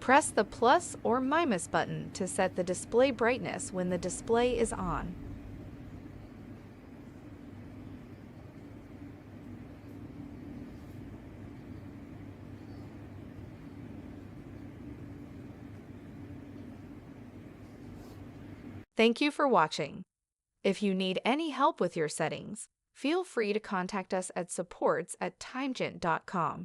Press the plus or minus button to set the display brightness when the display is on. Thank you for watching. If you need any help with your settings, feel free to contact us at supports@timegent.com.